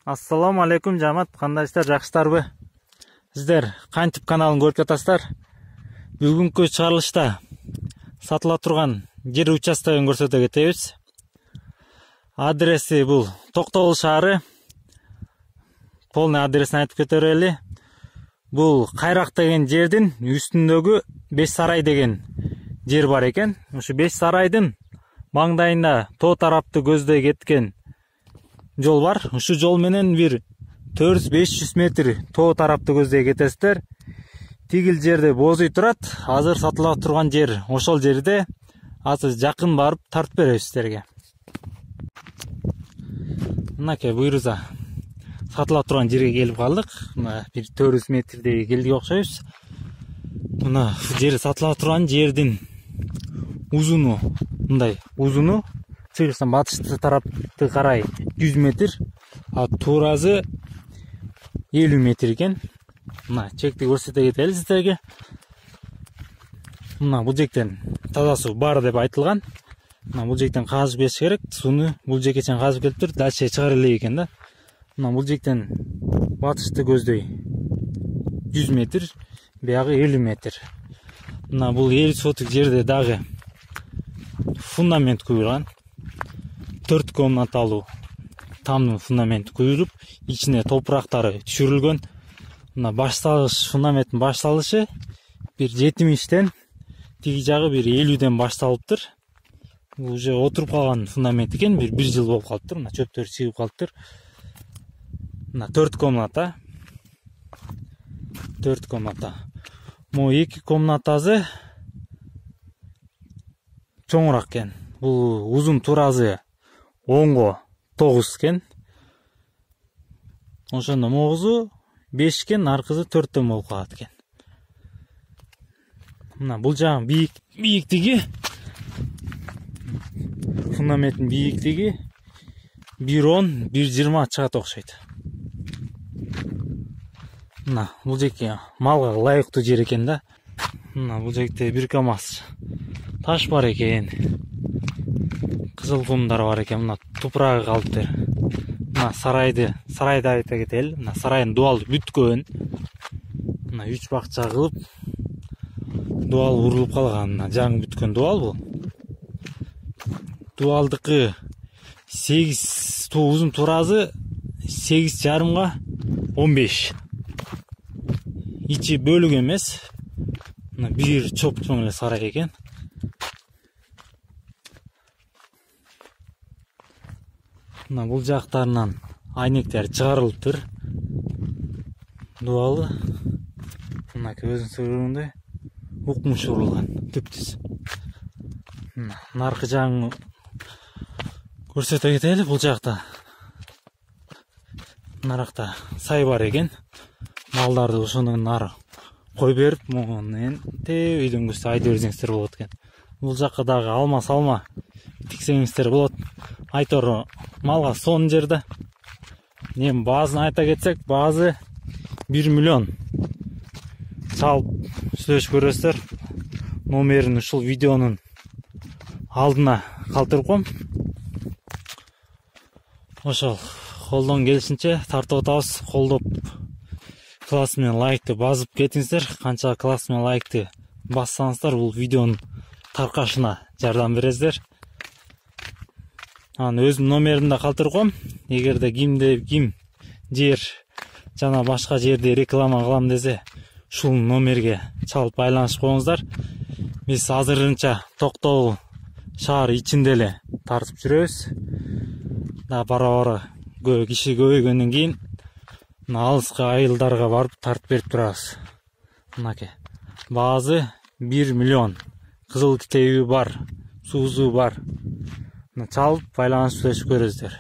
Assalamu алейкум жамат, кандайсыздар, жакшысыздарбы? Сиздер кантип каналын көрүп жатасыздар? Бүгүнкү чыгарылышта сатыла турган жер участогун көрсөтө кетебиз. Адреси бул Токтогул шаары. Полный адресин айтып кете берели. Бул Кайрак деген жердин үстүндөгү Беш сарай деген жер бар экен. Ушу Беш сарайдын маңдайында тоо тарапты көздөй кеткен жол бар. Ушу жол менен бир 400-500 метр тоо тарапты көздөй кетесиздер. Тигил жерде бозуй турат. Азыр сатыла турган жер ошол жерде. Азыр жакын барып тартып беребиз сиздерге. Мынакей буйруза сатыла турган жерге келип калдык. Мына бир 400 метрдей келдик окшойбуз. Мына жер сатыла турган жердин узуну, мындай узуну чыгышдан батышты тарапты карай 100 метр, а туурасы 50 метр экен. Мына чекти көрсөтө кетели сиздерге. Мына бул жектен таза суу бар деп айтылган. Мына бул жектен казып бериш керек. Сууну бул жекке чейин казып келип тур, дальше чыгара элек экен да. Мына бул жектен батышты көздөй 100 метр, биягы 50 метр. Мына бул 50 соток жерде дагы фундамент куюлган. 4 комнаталуу тамдын фундамент куюлуп, ичине топурактары түшүрүлгөн. Мына башталыш, фундаменттин башталышы бир 70тен, тиги жагы бир 50ден башталыптыр. Бул уже отуруп калган фундамент экен, бир жыл болуп калыптыр. Мына чөптөр чыгып калыптыр. Мына 4 комната. 4 комната. Могу 2 комнатасы чоңураак экен. Бул узун туразы 10го 9 экен. Ошондо могузу 5 экен, аркысы 4төн болуп калат экен. Мына бул жагы бийиктиги, фундаменттин бийиктиги 1.10, 1.20 чыгат окшойт. Мына бул жеке малга ылайыктуу жер экен да. Мына бул жекте бир КАМАЗ таш бар экен. Кызыл кумдар бар экен. Мына тупурагы калыптыр. Мына сарайды айта кетели. Мына сарайдын дуалы бүткөн. Мына 3 бакча кылып дуал урулуп калган. Мына жаңы бүткөн дуал бул. Дуалдыкы 8 узун туразы 8,5га 15. Ичи бөлүк эмес. Мына бир чоптон эле сарай экен. Мына бул жактарынан айнектер чыгарылыптыр. Дуалы мына көзүн сүргөндөй укмуш урулган, түптүз. Мына наркы жагын көрсөтө кетели. Бул жакта наракта сай бар экен. Малдарды ошондон ары кой берип, монен үйдөн көзсө айдап берсеңиздер болот экен. Бул жакка дагы алма тиксеңиздер болот. Айтор малга сонун жерде. Эми баазын айта кетсек, баазы 1 миллион. Чалып сүйлөшүп көрөсүздөр. Номерин ушул видеонун алдына калтырып коем. Ошол колдон келишинче тартып атабыз. Колдоп класс менен лайкты басып кетиңиздер. Канча класс менен лайкты бассаңыздар, бул видеонун таркашына жардам бересиздер. Анын өзүмдүн номерин да калтырып коем. Эгерде ким жер жана башка жерде реклама кылам десе, ушул номерге чалып байланышып коюңуздар. Биз азырынча Токтогул шаар ичинде эле тартып жүрөбүз. Да бара киши көбөйгөндөн кийин алыскы айылдарга барып тартып берип турабыз. Мынакей баазы 1 миллион. Кызыл китеби бар, суузу бар. Чалып байланышып көрөсүздөр.